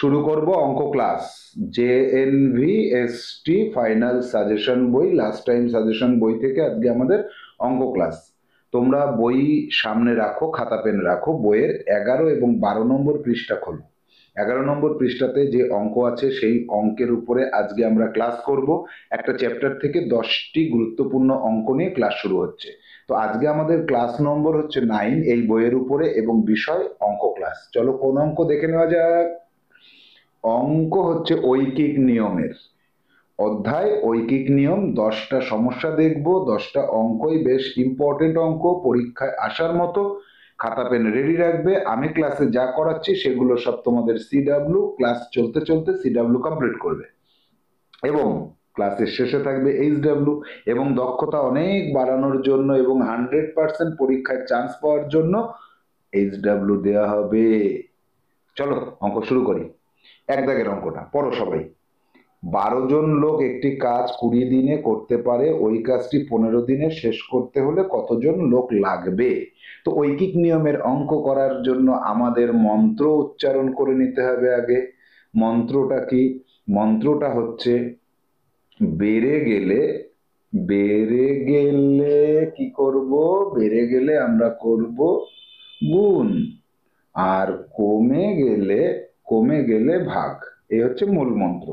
শুরু করব অঙ্ক ক্লাস। JNVST ফাইনাল সাজেশন বই, লাস্ট টাইম সাজেশন বই থেকে আজকে আমাদের অঙ্ক ক্লাস। তোমরা বই সামনে রাখো, খাতা পেন রাখো, বইয়ের 11 এবং 12 নম্বর পৃষ্ঠা খোলো। 11 নম্বর পৃষ্ঠাতে যে অঙ্ক আছে সেই অঙ্কের উপরে আজকে আমরা ক্লাস করব। একটা চ্যাপ্টার থেকে 10টি গুরুত্বপূর্ণ অঙ্ক নিয়ে ক্লাস শুরু হচ্ছে। তো আজকে আমাদের ক্লাস নম্বর হচ্ছে 9 এই বইয়ের উপরে এবং বিষয় অঙ্ক ক্লাস। চলো কোন অঙ্ক দেখে নেওয়া যাক। অঙ্ক হচ্ছে ঐকিক নিয়মের অধ্যায়। ঐকিক নিয়ম, 10টা সমস্যা দেখব, 10টা অঙ্কই বেশ ইম্পর্টেন্ট অঙ্ক, পরীক্ষায় আসার মতো। খাতা পেন রেডি রাখবে। আমি ক্লাসে যা করাচ্ছি সেগুলো সব তোমাদের সিডাব্লিউ, ক্লাস চলতে চলতে সিডাব্লিউ কমপ্লিট করবে এবং ক্লাসের শেষে থাকবে এইচডাব্লিউ। এবং দক্ষতা অনেক বাড়ানোর জন্য এবং 100% পরীক্ষায় চান্স পাওয়ার জন্য এইচডাব্লিউ দেওয়া হবে। চলো অঙ্ক শুরু করি। এক দাগের অঙ্কটা পড়ো সবাই। 12 জন লোক একটি কাজ 20 দিনে করতে পারে, ওই কাজটি 15 দিনে শেষ করতে হলে কতজন লোক লাগবে? তো ঐকিক নিয়মের অঙ্ক করার জন্য আমাদের মন্ত্র উচ্চারণ করে নিতে হবে আগে। মন্ত্রটা কি? মন্ত্রটা হচ্ছে বেড়ে গেলে, বেড়ে গেলে কি করব? বেড়ে গেলে আমরা করব গুণ, আর কমে গেলে, কমে গেলে ভাগ। এই হচ্ছে মূল মন্ত্র।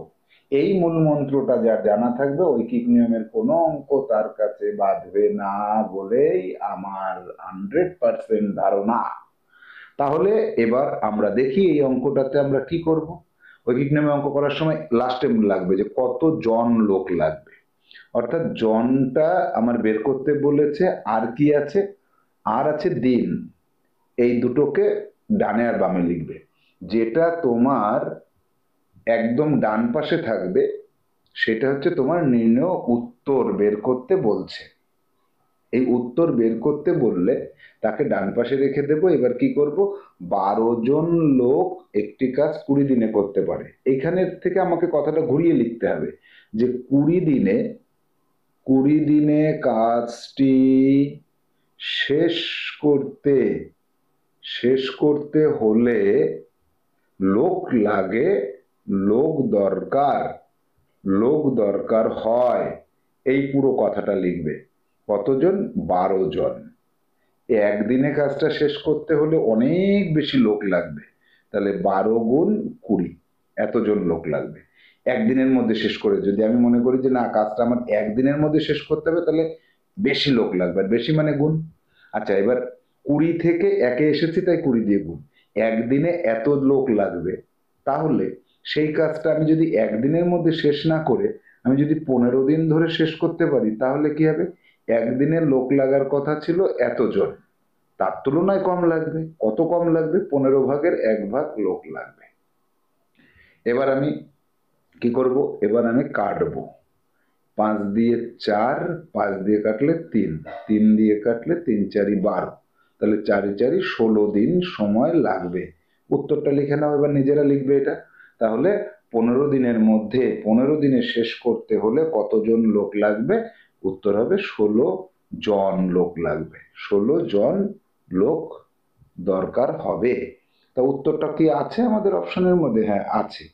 এই মূল মন্ত্রটা যার জানা থাকবে ঐকিক নিয়মের কোনো অঙ্ক তার কাছে বাঁধবে না বলেই আমার 100% ধারণা। তাহলে এবার আমরা দেখি এই অঙ্কটাতে আমরা কি করব। ঐকিক নিয়মে অঙ্ক করার সময় লাস্টে লাগবে যে কত জন লোক লাগবে, অর্থাৎ জনটা আমার বের করতে বলেছে। আর কি আছে? আর আছে দিন। এই দুটোকে ডানে আর বামে লিখবে। যেটা তোমার একদম ডান পাশে থাকবে সেটা হচ্ছে তোমার নির্ণয় উত্তর বের করতে বলছে। এই উত্তর বের করতে বললে তাকে ডান পাশে রেখে দেবো। এবার কি করব? 12 জন লোক একটি কাজ 20 দিনে করতে পারে। এইখানে থেকে আমাকে কথাটা ঘুরিয়ে লিখতে হবে যে 20 দিনে, 20 দিনে কাজটি শেষ করতে, শেষ করতে হলে লোক লাগে, লোক দরকার, লোক দরকার হয়। এই পুরো কথাটা লিখবে। কতজন? 12 জন। একদিনে কাজটা শেষ করতে হলে অনেক বেশি লোক লাগবে, তাহলে 12 গুণ 20, এতজন লোক লাগবে। একদিনের মধ্যে শেষ করে, যদি আমি মনে করি যে না কাজটা আমার একদিনের মধ্যে শেষ করতে হবে, তাহলে বেশি লোক লাগবে। আর বেশি মানে গুণ। আচ্ছা, এবার 20 থেকে একে এসেছি তাই 20 দিয়ে গুণ। একদিনে এত লোক লাগবে, তাহলে সেই কাজটা আমি যদি একদিনের মধ্যে শেষ না করে আমি যদি 15 দিন ধরে শেষ করতে পারি, তাহলে কি হবে? একদিনে লোক লাগার কথা ছিল এতজন, তার তুলনায় কম লাগবে। কত কম লাগবে? 15 ভাগের 1 ভাগ লোক লাগবে। এবার আমি কি করব? এবার আমি কাটবো। 5 দিয়ে 4, 5 দিয়ে কাটলে 3, 3 দিয়ে কাটলে 3 4 12, তাহলে 4 4 16 দিন সময় লাগবে। উত্তরটা লিখে নাও। এবার নিজেরা লিখবে এটা। তাহলে 15 দিনের মধ্যে, 15 দিনে শেষ করতে হলে কতজন লোক লাগবে? উত্তর হবে 16 জন লোক লাগবে। 16 জন লোক দরকার হবে। তা উত্তরটা কি আছে আমাদের অপশনের মধ্যে? হ্যাঁ আছে,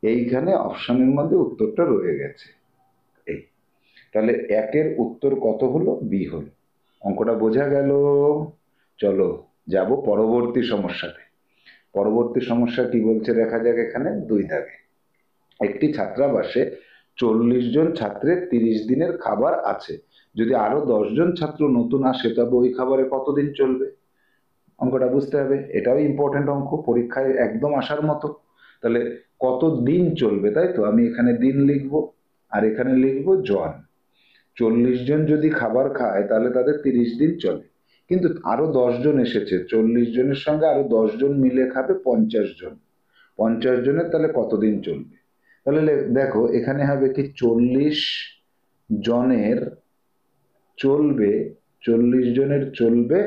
এইখানে অপশনের মধ্যে উত্তরটা রয়ে গেছে। এই, তাহলে একের উত্তর কত হলো? বি হলো। অঙ্কটা বোঝা গেল? চলো যাব পরবর্তী সমস্যাতে। পরবর্তী সমস্যা কি বলছে দেখা যাক। এখানে 2 দাগে। একটি ছাত্রাবাসে 40 জন ছাত্রের 30 দিনের খাবার আছে। যদি আরো 10 জন ছাত্র নতুন আসে তবে ওই খাবারে কতদিন চলবে? অঙ্কটা বুঝতে হবে। এটাও ইম্পর্টেন্ট অঙ্ক, পরীক্ষায় একদম আসার মতো। তাহলে কত দিন চলবে, তাই তো? আমি এখানে দিন লিখব আর এখানে লিখব জন। 40 জন যদি খাবার খায় তাহলে তাদের 30 দিন চলে, কিন্তু আরো 10 জন এসেছে, 40 জনের সঙ্গে আরো 10 জন মিলে খাবে 50 জন। 50 জনের তাহলে কতদিন চলবে? তাহলে দেখো এখানে হবে কি 40 জনের চলবে, 40 জনের চলবে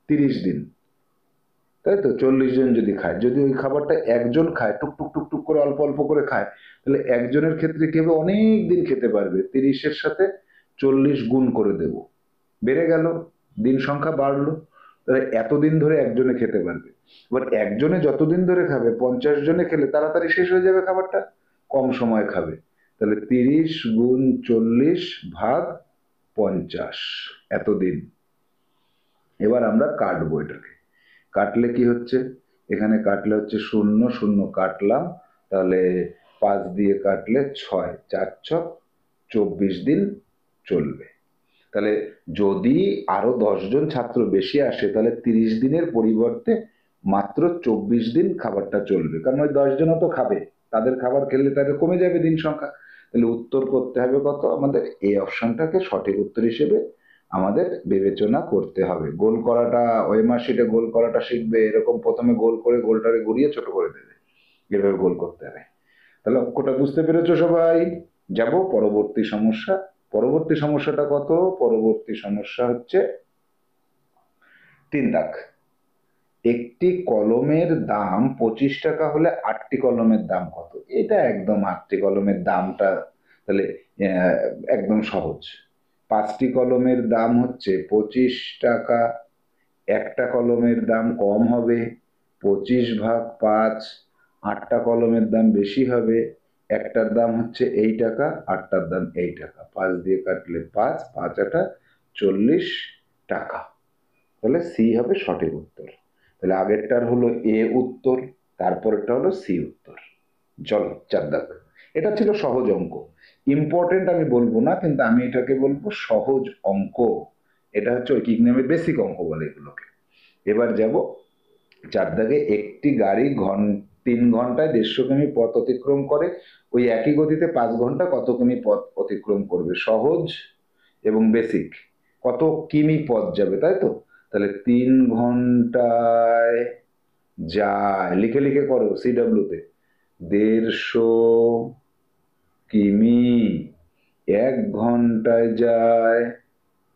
30 দিন, তাই তো? 40 জন যদি খায়, যদি ওই খাবারটা একজন খায়, টুকটুক টুকটুক করে অল্প অল্প করে খায়, তাহলে একজনের ক্ষেত্রে কি হবে? অনেক দিন খেতে পারবে। 30-এর সাথে 40 গুণ করে দেব, বেড়ে গেল, দিন সংখ্যা বাড়লো, তাহলে এতদিন ধরে একজনে খেতে পারবে। এবার একজনে যতদিন ধরে খাবে, 50 জনে খেলে তাড়াতাড়ি শেষ হয়ে যাবে খাবারটা, কম সময় খাবে। তাহলে 30 × 40 ভাগ 50, এতদিন। এবার আমরা কাটবো এটাকে। কাটলে কি হচ্ছে, এখানে কাটলে হচ্ছে 0 0 কাটলাম, তাহলে 5 দিয়ে কাটলে 6, 4 × 6 = 24 দিন চলবে। তাহলে যদি আরো 10 জন ছাত্র বেশি আসে তাহলে 30 দিনের পরিবর্তে মাত্র 24 দিন খাবারটা চলবে, কারণ ওই 10 জনও তো খাবে, তাদের খাবার খেলে তাদের কমে যাবে দিন সংখ্যা। তাহলে উত্তর করতে হবে কত, আমাদের এই অপশনটাকে সঠিক উত্তর হিসেবে আমাদের বিবেচনা করতে হবে। গোল করাটা, ওএমআর শিটে গোল করাটা শিখবে, এরকম প্রথমে গোল করে গোলটাকে ঘুরিয়ে ছোট করে দেবে, এভাবে গোল করতে হবে। তাহলে অঙ্কটা বুঝতে পেরেছো সবাই? যাব পরবর্তী সমস্যা। পরবর্তী সমস্যাটা কত? পরবর্তী সমস্যা হচ্ছে 3 দাগ। একটি কলমের দাম 25 টাকা হলে 8টি কলমের দাম কত? এটা একদম 8টি কলমের দামটা তাহলে একদম সহজ। 5টি কলমের দাম হচ্ছে 25 টাকা, একটা কলমের দাম কম হবে 25/5, 8টা কলমের দাম বেশি হবে, একটার দাম হচ্ছে এই টাকা, 8টার দাম এই টাকা। 5 দিয়ে কাটলে 5, 5 8 40 টাকা। তাহলে সি হবে সঠিক উত্তর। তাহলে আগেরটার হলো এ উত্তর, তারপরেরটা হলো সি উত্তর। চলো 4 দাগ। এটা ছিল সহজ অঙ্ক, ইম্পর্টেন্ট আমি বলবো না, কিন্তু আমি এটাকে বলবো সহজ অঙ্ক। এটা হচ্ছে ঐকিক নিয়মে বেসিক অঙ্ক বলে এগুলোকে। এবার যাব 4 দাগে। একটি গাড়ি 3 ঘন্টায় 150 কিমি পথ অতিক্রম করে, ওই একই গতিতে 5 ঘন্টা কত কিমি পথ অতিক্রম করবে? সহজ এবং বেসিক, কত কিমি পথ যাবে, তাই তো? তাহলে 3 ঘন্টায় যায়, লিখে লিখে করো সিডব্লিউতে, 150 কিমি। 1 ঘন্টায় যায়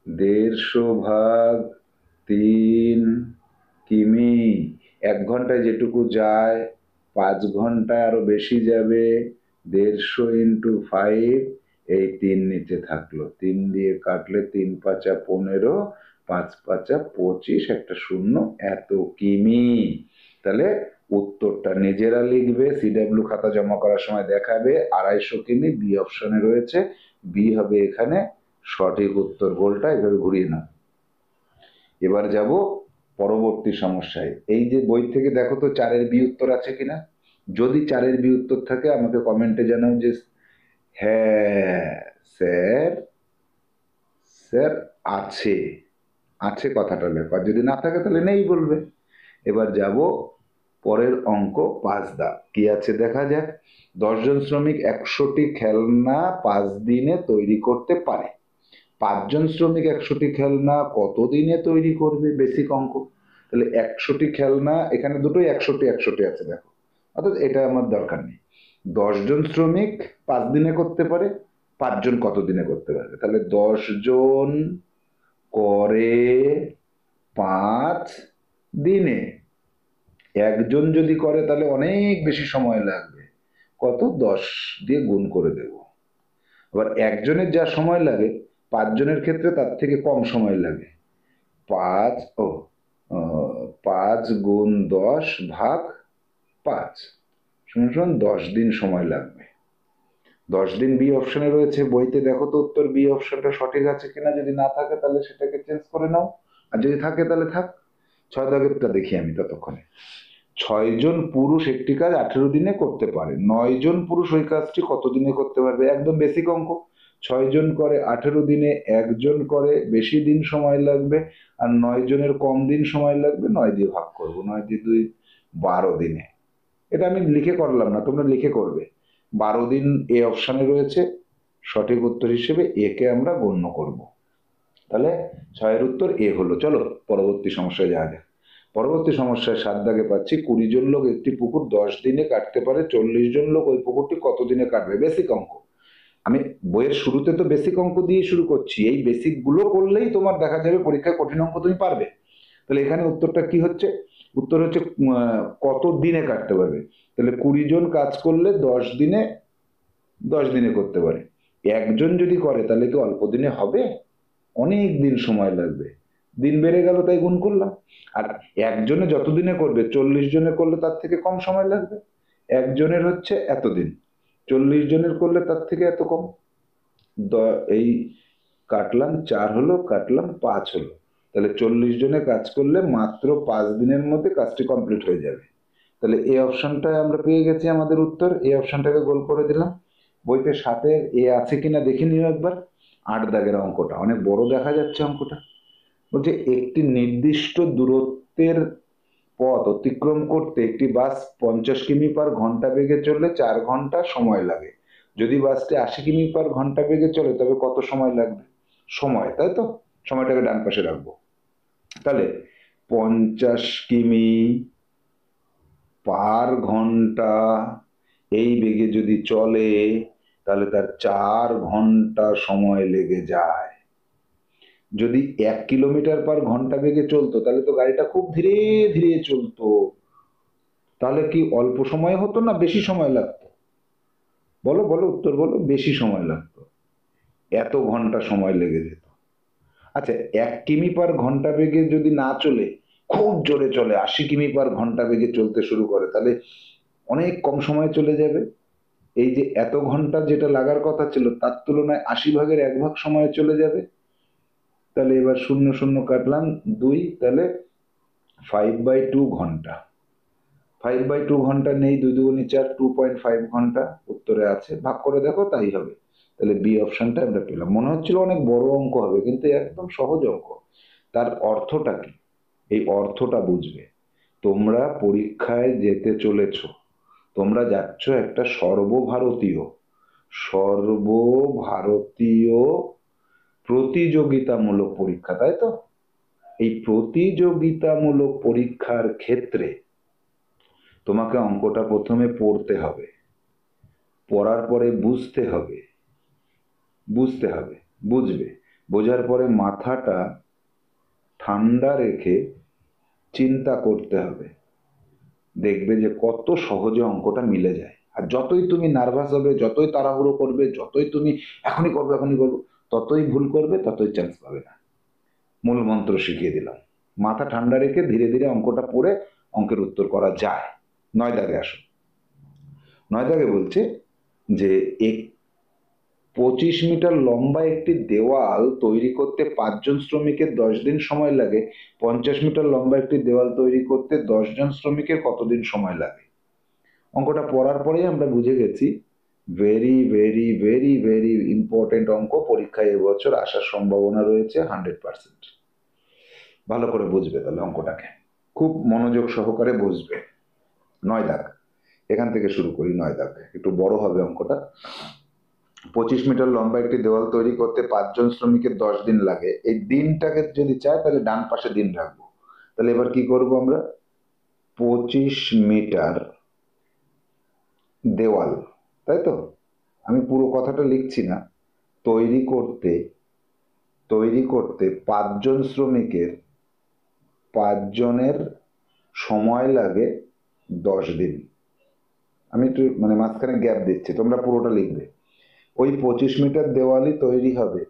150/3 কিমি। 1 ঘন্টায় যেটুকু যায় 5 ঘন্টায় আরো বেশি যাবে, 150 × 5, এই 3 নিচে থাকলো, 3 দিয়ে কাটলে 3 × 5 = 15, 5 × 5 = 25, একটা শূন্য, এত কিমি। তাহলে উত্তরটা নিজেরা লিখবে, সিডব্লিউ খাতা জমা করার সময় দেখাবে 250 কিমি, বি অপশনে রয়েছে, বি হবে এখানে সঠিক উত্তর। গোলটা এভাবে ঘুরিয়ে নাও। এবার যাব পরবর্তী সমস্যায়। এই যে বই থেকে দেখো তো 4-এর বি উত্তর আছে কিনা, যদি 4-এর বি উত্তর থাকে আমাকে কমেন্টে জানাও যে হ্যাঁ স্যার, স্যার আছে, আছে কথাটা লেখো, আর যদি না থাকে তাহলে নেই বলবে। এবার যাব পরের অঙ্ক 5 দাগ। কি আছে দেখা যাক। 10 জন শ্রমিক 100টি খেলনা 5 দিনে তৈরি করতে পারে। 5 জন শ্রমিক 100টি খেলনা কত দিনে তৈরি করবে? বেসিক অঙ্ক। তাহলে 100টি খেলনা, এখানে দুটোই 100টি 100টি আছে দেখো, অর্থাৎ এটা আমার দরকার নেই। 10 জন শ্রমিক 5 দিনে করতে পারে, 5 জন কত দিনে করতে পারবে? তাহলে 10 জন করে 5 দিনে, একজন যদি করে তাহলে অনেক বেশি সময় লাগবে, কত? 10 দিয়ে গুণ করে দেব। আবার একজনের যা সময় লাগে 5 জনের ক্ষেত্রে তার থেকে কম সময় লাগে। 5 × 10/5 সমান 10 দিন সময় লাগবে। 10 দিন বি অপশনে রয়েছে, বইতে দেখো তো উত্তর বি অপশনটা সঠিক আছে কিনা, যদি না থাকে তাহলে সেটাকে চেঞ্জ করে নাও, আর যদি থাকে তাহলে থাক। 6 দাগেরটা দেখি আমি ততক্ষণে। 6 জন পুরুষ একটি কাজ 18 দিনে করতে পারে, 9 জন পুরুষ ওই কাজটি কত দিনে করতে পারবে? একদম বেসিক অঙ্ক। 6 জন করে 18 দিনে, একজন করে বেশি দিন সময় লাগবে, আর 9 জনের কম দিন সময় লাগবে, 9 দিয়ে ভাগ করবো, 9 দিয়ে 2 12 দিনে। এটা আমি লিখে করলাম না, তোমরা লিখে করবে। 12 দিন এ অপশানে রয়েছে, সঠিক উত্তর হিসেবে একে আমরা গণ্য করব। তাহলে 6-এর উত্তর এ হলো। চলো পরবর্তী সমস্যায় যাওয়া যাক। পরবর্তী সমস্যায় 7 দাগে পাচ্ছি 20 জন লোক একটি পুকুর 10 দিনে কাটতে পারে, 40 জন লোক ওই পুকুরটি কত দিনে কাটবে? বেসিক অঙ্ক। আমি বইয়ের শুরুতে তো বেসিক অঙ্ক দিয়ে শুরু করছি, এই বেসিক গুলো করলেই তোমার দেখা যাবে পরীক্ষায় কঠিন অঙ্ক তুমি পারবে। তাহলে এখানে উত্তরটা কি হচ্ছে? উত্তর হচ্ছে কত দিনে কাটতে পারবে। তাহলে 20 জন কাজ করলে 10 দিনে করতে পারে। একজন যদি করে তাহলে কি অল্প দিনে হবে? অনেক দিন সময় লাগবে। দিন বেড়ে গেল তাই গুণ করলাম। আর একজনে যতদিনে করবে, 40 জনে করলে তার থেকে কম সময় লাগবে। একজনের হচ্ছে এতদিন, 40 জনের করলে তার থেকে এত কম। এই কাটলাম 4 হলো, কাটলাম 5 হলো, তাহলে 40 জনে কাজ করলে মাত্র 5 দিনের মধ্যে কাজটি কমপ্লিট হয়ে যাবে। তাহলে এই অপশনটা আমরা পেয়ে গেছি আমাদের উত্তর। এই অপশনটাকে গোল করে দিলাম। বইতে 7-এর এ আছে কিনা দেখে নিও একবার। 8 দাগের অঙ্কটা অনেক বড় দেখা যাচ্ছে অঙ্কটা। বলছে একটি নির্দিষ্ট দূরত্বের পথ অতিক্রম করতে একটি বাস 50 কিমি/ঘন্টা বেগে চললে 4 ঘন্টা সময় লাগে। যদি বাসটি 80 কিমি/ঘন্টা বেগে চলে তবে কত সময় লাগবে? সময়, তাই তো? সময়টাকে ডান পাশে রাখবো। তাহলে 50 কিমি/ঘন্টা এই বেগে যদি চলে তাহলে তার 4 ঘন্টা সময় লেগে যায়। যদি 1 কিলোমিটার/ঘন্টা বেগে চলতো তাহলে তো গাড়িটা খুব ধীরে ধীরে চলতো, তাহলে কি অল্প সময় হতো না বেশি সময় লাগতো? বলো বলো, উত্তর বলো। বেশি সময় লাগতো, এত ঘন্টা সময় লেগে যেত। আচ্ছা, 1 কিমি/ঘন্টা বেগে যদি না চলে, খুব জোরে চলে, 80 কিমি/ঘন্টা বেগে চলতে শুরু করে, তাহলে অনেক কম সময় চলে যাবে। এই যে এত ঘন্টা যেটা লাগার কথা ছিল তার তুলনায় 80 ভাগের 1 ভাগ সময় চলে যাবে। তাহলে এবার শূন্য শূন্য কাটলাম 2, তাহলে 5/2 ঘন্টা। 5/2 ঘন্টা নেই, 2 2 4, 2.5 ঘন্টা উত্তরে আছে। ভাগ করে দেখো, তাই হবে। তাহলে বি অপশনটা আমরা পেলাম। মনে হচ্ছিল অনেক বড় অঙ্ক হবে, কিন্তু একদম সহজ অঙ্ক। তার অর্থটা কি, এই অর্থটা বুঝবে। তোমরা পরীক্ষায় যেতে চলেছ, তোমরা যাচ্ছ একটা সর্বভারতীয় সর্বভারতীয় প্রতিযোগিতামূলক পরীক্ষা, তাই তো? এই প্রতিযোগিতামূলক পরীক্ষার ক্ষেত্রে তোমাকে অঙ্কটা প্রথমে পড়তে হবে, পড়ার পরে বুঝতে হবে, বুঝতে হবে, বুঝবে, বোঝার পরে মাথাটা ঠান্ডা রেখে চিন্তা করতে হবে। দেখবে যে কত সহজে অঙ্কটা মিলে যায়। আর যতই তুমি নার্ভাস হবে, যতই তাড়াহুড়ো করবে, যতই তুমি এখনই করবো এখনই করবো, ততই ভুল করবে, ততই চান্স পাবে না। মূল মন্ত্র শিখিয়ে দিলাম। মাথা ঠান্ডা রেখে ধীরে ধীরে অঙ্কটা পড়ে অঙ্কের উত্তর করা যায়। 9 দাগে আসো। 9 দাগে বলছে যে 25 মিটার লম্বা একটি দেওয়াল তৈরি করতে 5 জন শ্রমিকের 10 দিন সময় লাগে। 50 মিটার লম্বা একটি দেওয়াল তৈরি করতে 10 জন শ্রমিকের কতদিন সময় লাগে? অঙ্কটা পড়ার পরেই আমরা বুঝে গেছি very very very very important অঙ্ক, পরীক্ষায় এবছর আসার সম্ভাবনা রয়েছে 100%। ভালো করে বুঝবে তাহলে অঙ্কটাকে, খুব মনোযোগ সহকারে বুঝবে। 9 দাগ, এখান থেকে শুরু করি। 9 দাগ একটু বড় হবে অঙ্কটা। 25 মিটার লম্বা একটি দেওয়াল তৈরি করতে 5 জন শ্রমিকের 10 দিন লাগে। এই দিনটাকে যদি চাই তাহলে ডান পাশে দিন রাখবো। তাহলে এবার কি করব আমরা? 25 মিটার দেওয়াল, তাই তো? আমি পুরো কথাটা লিখছি না। তৈরি করতে 5 জন শ্রমিকের 5 জনের সময় লাগে 10 দিন। আমি একটু মানে মাঝখানে গ্যাপ দিচ্ছি, তোমরা পুরোটা লিখবে। ওই 25 মিটার দেওয়ালই তৈরি হবে,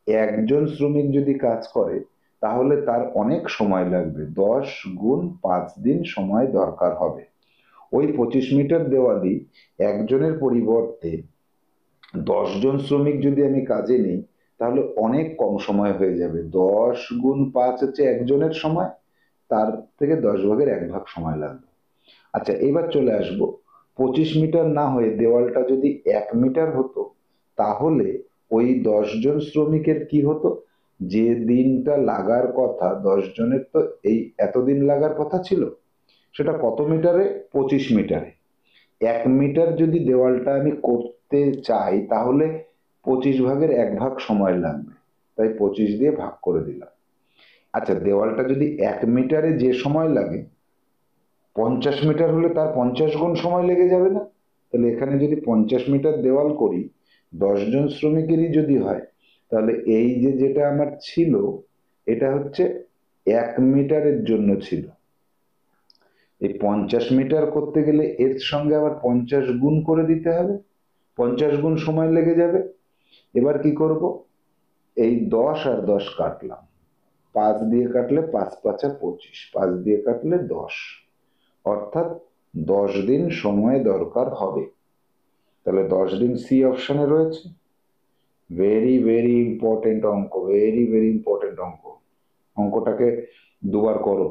একজন শ্রমিক যদি কাজ করে তাহলে তার অনেক সময় লাগবে, 10 × 5 দিন সময় দরকার হবে। ওই 25 মিটার দেওয়ালই একজনের পরিবর্তে 10 জন শ্রমিক যদি আমি কাজে নিই তাহলে অনেক কম সময় হয়ে যাবে। 10 × 5 হচ্ছে একজনের সময়, তার থেকে 10 ভাগের 1 ভাগ সময় লাগবে। আচ্ছা, এবার চলে আসবো, 25 মিটার না হয়ে দেওয়ালটা যদি 1 মিটার হতো তাহলে ওই 10 জন শ্রমিকের কি হতো? যে দিনটা লাগার কথা 10 জনের, তো এই এতদিন লাগার কথা ছিল, সেটা কত মিটারে? 25 মিটারে। 1 মিটার যদি দেওয়ালটা আমি করতে চাই তাহলে 25 ভাগের 1 ভাগ সময় লাগবে, তাই 25 দিয়ে ভাগ করে দিলাম। আচ্ছা, দেওয়ালটা যদি 1 মিটারে যে সময় লাগে 50 মিটার হলে তার 50 গুণ সময় লেগে যাবে না? তাহলে এখানে যদি 50 মিটার দেওয়াল করি 10 জন শ্রমিকেরই যদি হয়, তাহলে এই যে যেটা আমার ছিল এটা হচ্ছে 1 মিটারের জন্য ছিল। এই 50 মিটার করতে গেলে এর সঙ্গে আবার 50 গুণ করে দিতে হবে, 50 গুণ সময় লেগে যাবে। এবার কি করব? এই 10 আর 10 কাটলাম, 5 দিয়ে কাটলে 5 5 25, 5 দিয়ে কাটলে 10, অর্থাৎ 10 দিন সময় দরকার হবে। তাহলে 10 দিন সি অপশনে রয়েছে। ভেরি ভেরি ইম্পর্টেন্ট অঙ্ক, ভেরি ভেরি ইম্পর্টেন্ট অঙ্ক। অঙ্কটাকে দুবার করো,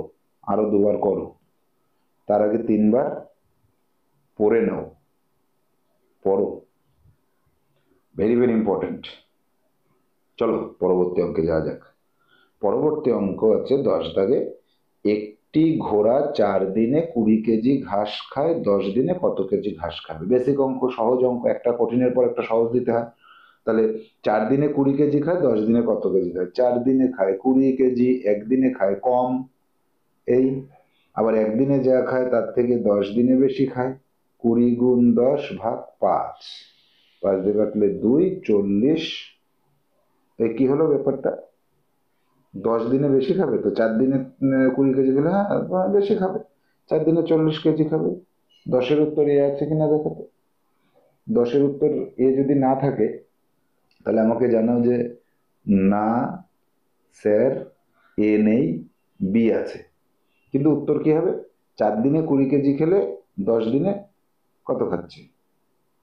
আরো দুবার করো, তার আগে 3বার পড়ে নাও, পড়ো, ভেরি ভেরি ইম্পর্টেন্ট। চলো পরবর্তী অঙ্কে যাওয়া যাক। পরবর্তী অঙ্ক আছে 10 দাগে, একটি ঘোড়া 4 দিনে 20 কেজি ঘাস খায়, 10 দিনে কত কেজি ঘাস খাবে? বেসিক অঙ্ক, সহজ অঙ্ক, একটা কঠিনের পর একটা সহজ দিতে হয়। তাহলে 4 দিনে 20 কেজি খায়, 10 দিনে কত কেজি খায়? 4 দিনে খায় 20 কেজি, একদিনে খায় কম, এই আবার একদিনে যা খায় তার থেকে 10 দিনে বেশি খায়। 20 গুণ 10 ভাগ 5, 5 দিয়ে কাটলে 2, 40। এই কি হলো ব্যাপারটা? 10 দিনে বেশি খাবে তো 4 দিনে 20 কেজি খেলে, হ্যাঁ বেশি খাবে, 4 দিনে 40 কেজি খাবে। 10-এর উত্তর এ আছে কিনা দেখো তো। 10-এর উত্তর এ যদি না থাকে তাহলে আমাকে জানাও যে না স্যার এ নেই, বি আছে। কিন্তু উত্তর কি হবে? 4 দিনে 20 কেজি খেলে 10 দিনে কত খাচ্ছে?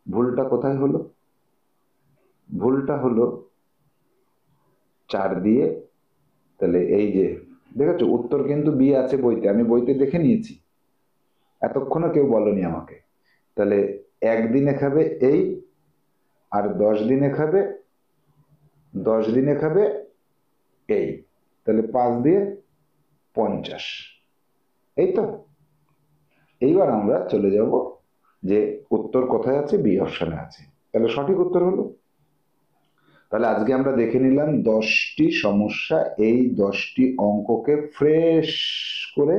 ভুলটা কোথায় হলো? ভুলটা হলো 4 দিয়ে, তাহলে এই যে দেখেছো উত্তর কিন্তু বি আছে বইতে, আমি বইতে দেখে নিয়েছি, এতক্ষণও কেউ বলনি আমাকে। তাহলে একদিনে খাবে এই, আর 10 দিনে খাবে, 10 দিনে খাবে এই, তাহলে 5 দিয়ে 50, এই তো। এইবার আমরা চলে যাব যে উত্তর কোথায় আছে, বি অপশনে আছে। তাহলে সঠিক উত্তর হলো, তাহলে আজকে আমরা দেখে নিলাম 10টি সমস্যা। এই 10টি অঙ্ককে ফ্রেশ করে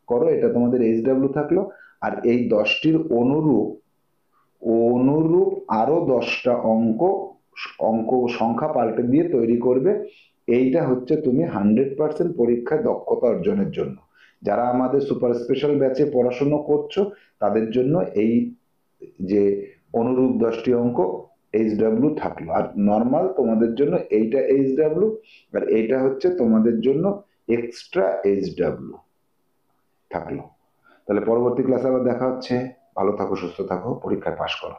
করো, এটা তোমাদের এইচডব্লিউ থাকলো। আর এই 10টির অনুরূপ অনুরূপ আরো 10টা অঙ্ক, অঙ্ক সংখ্যা পাল্টে দিয়ে তৈরি করবে। এইটা হচ্ছে তুমি 100% পরীক্ষায় দক্ষতা অর্জনের জন্য। যারা আমাদের সুপার স্পেশাল ব্যাচে পড়াশোনা করছো তাদের জন্য এই যে অনুরূপ 10টি অঙ্ক এইচডব্লিউ থাকলো, আর নর্মাল তোমাদের জন্য এইটা এইচডব্লিউ, আর এইটা হচ্ছে তোমাদের জন্য এক্সট্রা এইচডব্লিউ থাকলো। তাহলে পরবর্তী ক্লাসে আবার দেখা হচ্ছে। ভালো থাকো, সুস্থ থাকো, পরীক্ষায় পাশ করো।